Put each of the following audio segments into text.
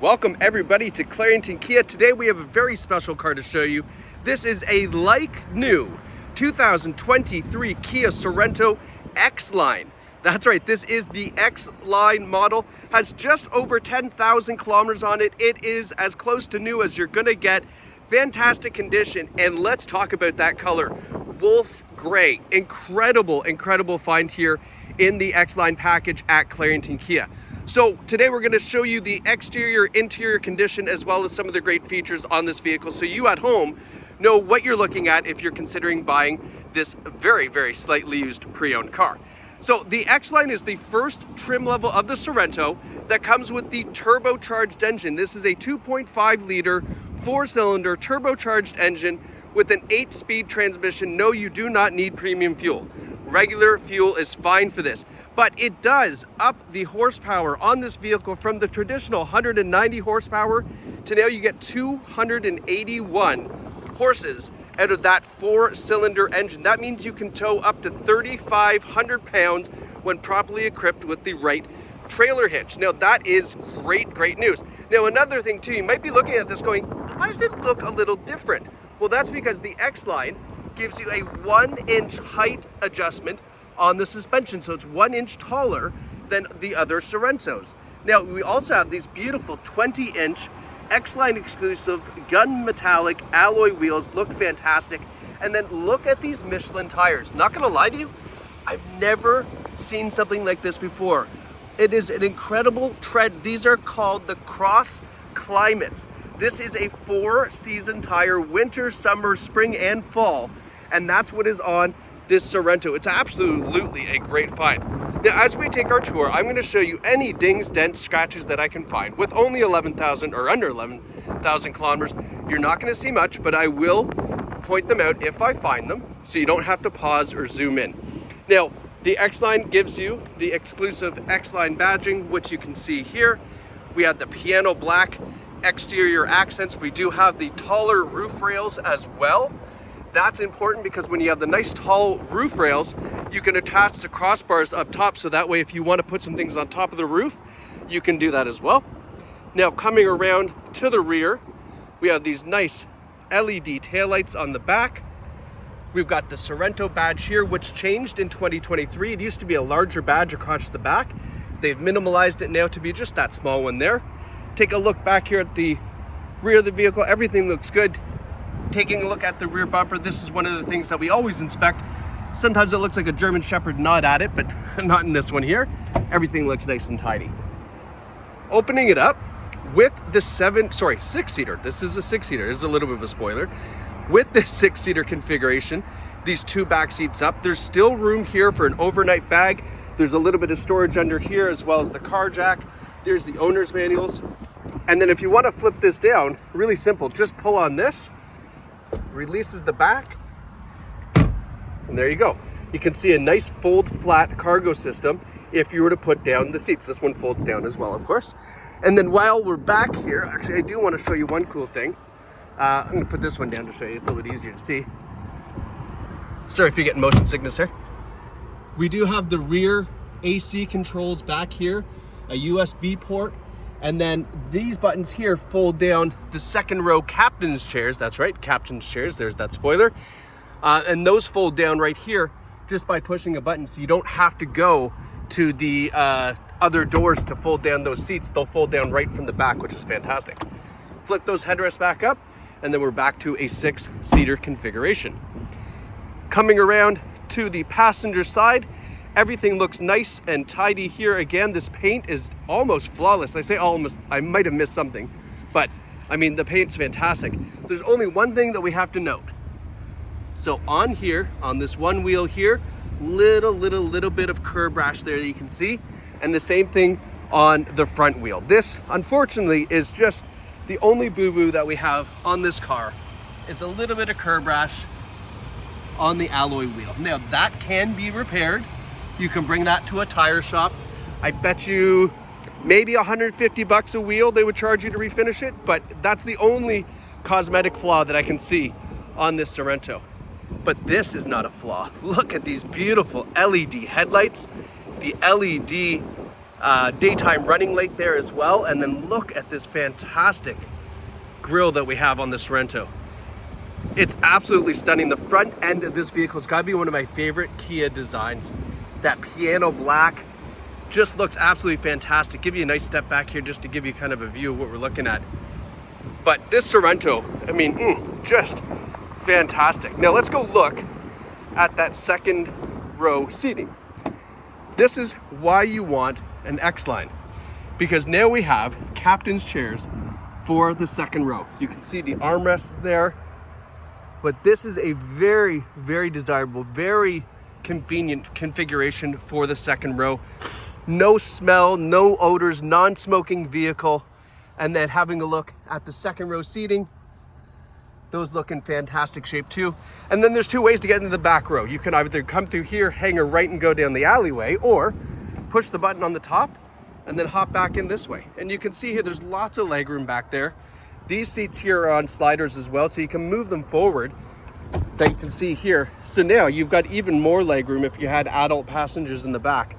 Welcome everybody to Clarington Kia. Today we have a very special car to show you. This is a like-new 2023 Kia Sorento X-Line. That's right, this is the X-Line model. Has just over 10,000 kilometers on it. It is as close to new as you're gonna get. Fantastic condition, and let's talk about that color. Wolf Gray, incredible find here in the X-Line package at Clarington Kia. So today we're going to show you the exterior, interior condition, as well as some of the great features on this vehicle, so you at home know what you're looking at if you're considering buying this very slightly used pre-owned car. So the X-Line is the first trim level of the Sorento that comes with the turbocharged engine. This is a 2.5 liter, 4-cylinder turbocharged engine with an 8-speed transmission. No, you do not need premium fuel. Regular fuel is fine for this, but it does up the horsepower on this vehicle from the traditional 190 horsepower to now you get 281 horses out of that 4-cylinder engine. That means you can tow up to 3,500 pounds when properly equipped with the right trailer hitch. Now that is great news. Now another thing too, you might be looking at this going, why does it look a little different? Well, that's because the X-Line gives you a 1-inch height adjustment on the suspension, so it's 1 inch taller than the other Sorentos. Now we also have these beautiful 20-inch X-Line exclusive gun metallic alloy wheels. Look fantastic. And then look at these Michelin tires. Not gonna lie to you, I've never seen something like this before. It is an incredible tread. These are called the Cross Climates. This is a 4-season tire, winter, summer, spring, and fall. And that's what is on this Sorento. It's absolutely a great find. Now, as we take our tour, I'm going to show you any dings, dents, scratches that I can find. With only 11,000 or under 11,000 kilometers, you're not going to see much, but I will point them out if I find them, so you don't have to pause or zoom in. Now, the X-Line gives you the exclusive X-Line badging, which you can see here. We have the piano black exterior accents. We do have the taller roof rails as well. That's important because when you have the nice tall roof rails, you can attach the crossbars up top, so that way if you want to put some things on top of the roof, you can do that as well. Now coming around to the rear, we have these nice LED taillights on the back. We've got the Sorento badge here, which changed in 2023. It used to be a larger badge across the back. They've minimalized it now to be just that small one there. Take a look back here at the rear of the vehicle. Everything looks good. Taking a look at the rear bumper, this is one of the things that we always inspect. Sometimes it looks like a German Shepherd gnawed at it, but not in this one here. Everything looks nice and tidy. Opening it up with the 6-seater. This is a 6-seater. This is a little bit of a spoiler. With this 6-seater configuration, these 2 back seats up, there's still room here for an overnight bag. There's a little bit of storage under here, as well as the car jack. There's the owner's manuals. And then if you want to flip this down, really simple, just pull on this, releases the back, and there you go. You can see a nice fold flat cargo system if you were to put down the seats. This one folds down as well, of course. And then while we're back here, actually I do want to show you one cool thing. I'm going to put this one down to show you. It's a little bit easier to see. Sorry if you're getting motion sickness here. We do have the rear AC controls back here, a USB port, and then these buttons here fold down the second row captain's chairs. That's right, captain's chairs. There's that spoiler. And those fold down right here just by pushing a button, so you don't have to go to the other doors to fold down those seats. They'll fold down right from the back, which is fantastic. Flip those headrests back up, and then we're back to a 6-seater configuration. Coming around to the passenger side, everything looks nice and tidy here. Again, this paint is almost flawless. I say almost, I might have missed something, but I mean, the paint's fantastic. There's only one thing that we have to note. So on here, on this one wheel here, little bit of curb rash there that you can see, and the same thing on the front wheel. This, unfortunately, is just the only boo-boo that we have on this car, is a little bit of curb rash on the alloy wheel. Now that can be repaired. You can bring that to a tire shop. I bet you maybe 150 bucks a wheel they would charge you to refinish it, but that's the only cosmetic flaw that I can see on this Sorento. But this is not a flaw. Look at these beautiful LED headlights, the LED daytime running light there as well. And then look at this fantastic grille that we have on the Sorento. It's absolutely stunning. The front end of this vehicle has got to be one of my favorite Kia designs. That piano black just looks absolutely fantastic. Give you a nice step back here just to give you kind of a view of what we're looking at. But this Sorento, I mean, just fantastic. Now let's go look at that second row seating. This is why you want an X-Line, because now we have captain's chairs for the second row. You can see the armrests there, but this is a very, very desirable, very convenient configuration for the second row. No smell, no odors, non-smoking vehicle. And then having a look at the second row seating, those look in fantastic shape too. And then there's two ways to get into the back row. You can either come through here, hang a right and go down the alleyway, or push the button on the top and then hop back in this way. And you can see here, there's lots of legroom back there. These seats here are on sliders as well, so you can move them forward, that you can see here. So now you've got even more legroom if you had adult passengers in the back.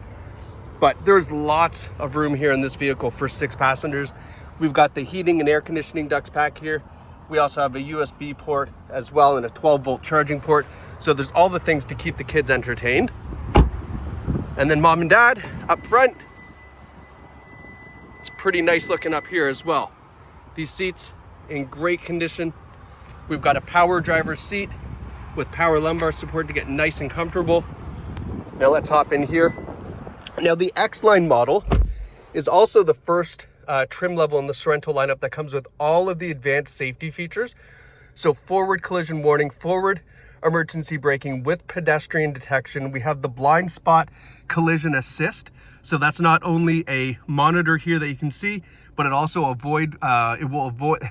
But there's lots of room here in this vehicle for 6 passengers. We've got the heating and air conditioning ducts back here. We also have a USB port as well and a 12-volt charging port. So there's all the things to keep the kids entertained. And then mom and dad up front. It's pretty nice looking up here as well. These seats in great condition. We've got a power driver's seat with power lumbar support to get nice and comfortable. Now let's hop in here. Now the X-Line model is also the first trim level in the Sorento lineup that comes with all of the advanced safety features. So forward collision warning, forward emergency braking with pedestrian detection. We have the blind spot collision assist. So that's not only a monitor here that you can see, but it also it will avoid,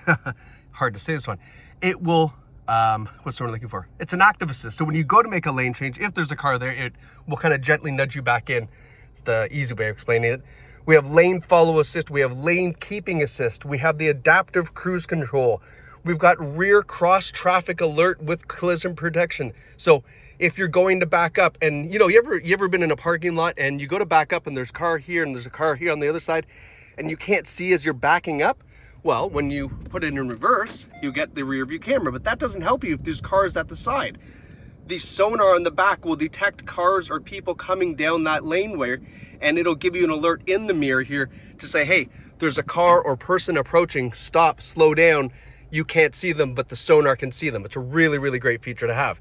hard to say this one. It will, what's the word I'm looking for? It's an active assist. So when you go to make a lane change, if there's a car there, it will kind of gently nudge you back in. It's the easy way of explaining it. We have lane follow assist. We have lane keeping assist. We have the adaptive cruise control. We've got rear cross traffic alert with collision protection. So if you're going to back up and you ever been in a parking lot and you go to back up and there's a car here and there's a car here on the other side and you can't see as you're backing up? Well, when you put it in reverse, you get the rear view camera, but that doesn't help you if there's cars at the side. The sonar on the back will detect cars or people coming down that laneway, and it'll give you an alert in the mirror here to say, hey, there's a car or person approaching, stop, slow down. You can't see them, but the sonar can see them. It's a really, really great feature to have.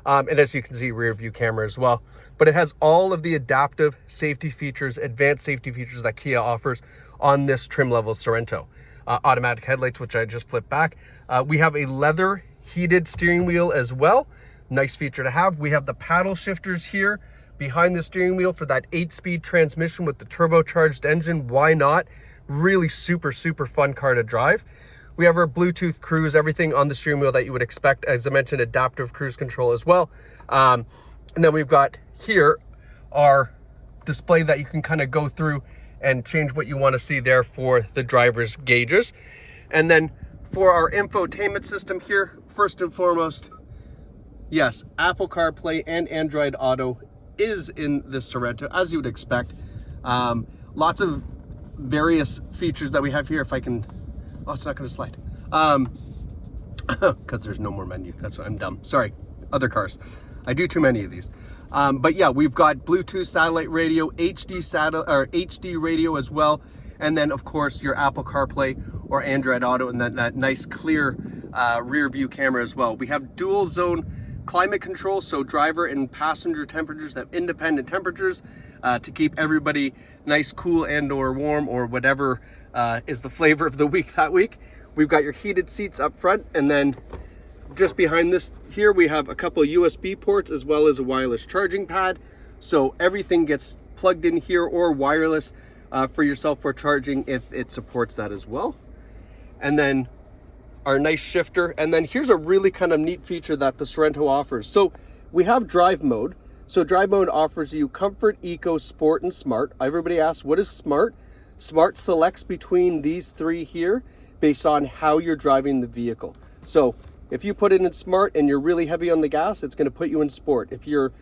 And as you can see, rear view camera as well. But it has all of the adaptive safety features, advanced safety features that Kia offers on this trim level Sorento. Automatic headlights, which I just flipped back. We have a leather heated steering wheel as well. Nice feature to have. We have the paddle shifters here behind the steering wheel for that 8-speed transmission with the turbocharged engine. Why not? Really super, super fun car to drive. We have our Bluetooth cruise, everything on the steering wheel that you would expect. As I mentioned, adaptive cruise control as well. And then we've got here our display that you can kind of go through and change what you want to see there for the driver's gauges. And then for our infotainment system here, first and foremost, yes, Apple CarPlay and Android Auto is in this Sorento, as you would expect. Lots of various features that we have here. If I can, oh, it's not going to slide. Because there's no more menu. That's why I'm dumb. Sorry, other cars. I do too many of these. But yeah, we've got Bluetooth satellite radio, HD radio as well. And then of course your Apple CarPlay or Android Auto, and that nice clear rear view camera as well. We have dual zone climate control, so driver and passenger temperatures have independent temperatures to keep everybody nice, cool, and or warm, or whatever is the flavor of the week that week. We've got your heated seats up front, and then just behind this here we have a couple of USB ports as well as a wireless charging pad, so everything gets plugged in here or wireless for yourself for charging if it supports that as well. And then our nice shifter. And then here's a really kind of neat feature that the Sorento offers. So we have drive mode. So drive mode offers you comfort, eco, sport, and smart. Everybody asks, what is smart? Smart selects between these three here based on how you're driving the vehicle. So if you put it in smart and you're really heavy on the gas, it's going to put you in sport. If you're,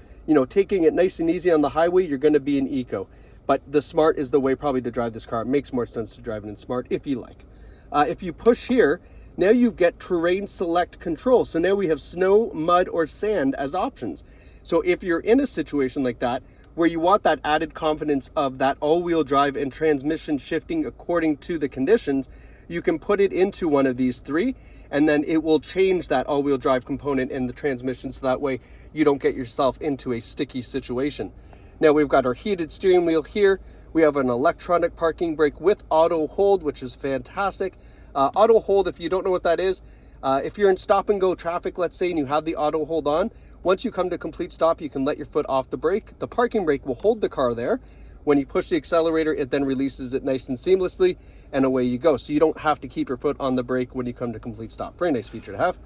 taking it nice and easy on the highway, you're going to be in eco. but the Smart is the way probably to drive this car. It makes more sense to drive it in Smart if you like. If you push here, now you get terrain select control. So now we have snow, mud, or sand as options. So if you're in a situation like that, where you want that added confidence of that all-wheel drive and transmission shifting according to the conditions, you can put it into one of these three, and then it will change that all-wheel drive component in the transmission, so that way you don't get yourself into a sticky situation. Now we've got our heated steering wheel here. We have an electronic parking brake with auto hold, which is fantastic. Auto hold, if you don't know what that is, if you're in stop and go traffic, let's say, and you have the auto hold on, once you come to complete stop, you can let your foot off the brake. The parking brake will hold the car there. When you push the accelerator, it then releases it nice and seamlessly, and away you go. So you don't have to keep your foot on the brake when you come to complete stop. Very nice feature to have.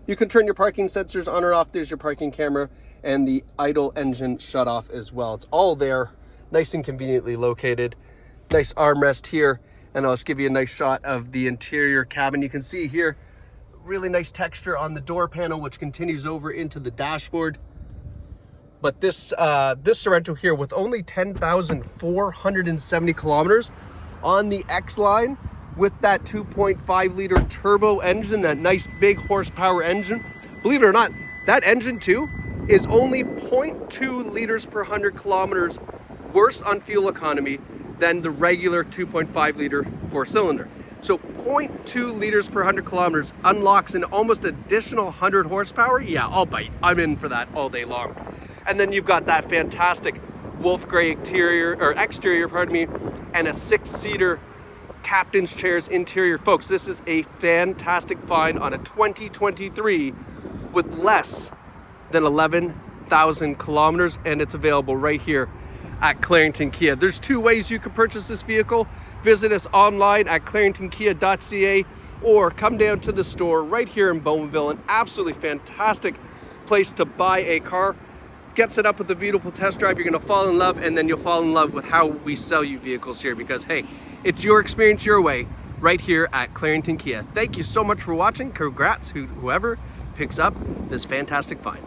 You can turn your parking sensors on or off. There's your parking camera and the idle engine shut off as well. It's all there, nice and conveniently located. Nice armrest here, and I'll just give you a nice shot of the interior cabin. You can see here, really nice texture on the door panel, which continues over into the dashboard. But this Sorento here, with only 10,470 kilometers on the X line, with that 2.5 liter turbo engine, that nice big horsepower engine, believe it or not, that engine too is only 0.2 liters per 100 kilometers worse on fuel economy than the regular 2.5 liter four cylinder. So 0.2 liters per 100 kilometers unlocks an almost additional 100 horsepower. Yeah, I'll bite. I'm in for that all day long. And then you've got that fantastic wolf gray exterior, pardon me, and a 6-seater captain's chairs interior. Folks, this is a fantastic find on a 2023 with less than 11,000 kilometers, and it's available right here at Clarington Kia. There's two ways you can purchase this vehicle. Visit us online at claringtonkia.ca or come down to the store right here in Bowmanville. An absolutely fantastic place to buy a car. Get set up with a beautiful test drive. You're going to fall in love, and then you'll fall in love with how we sell you vehicles here, because hey, it's your experience your way right here at Clarington Kia. Thank you so much for watching. Congrats whoever picks up this fantastic find.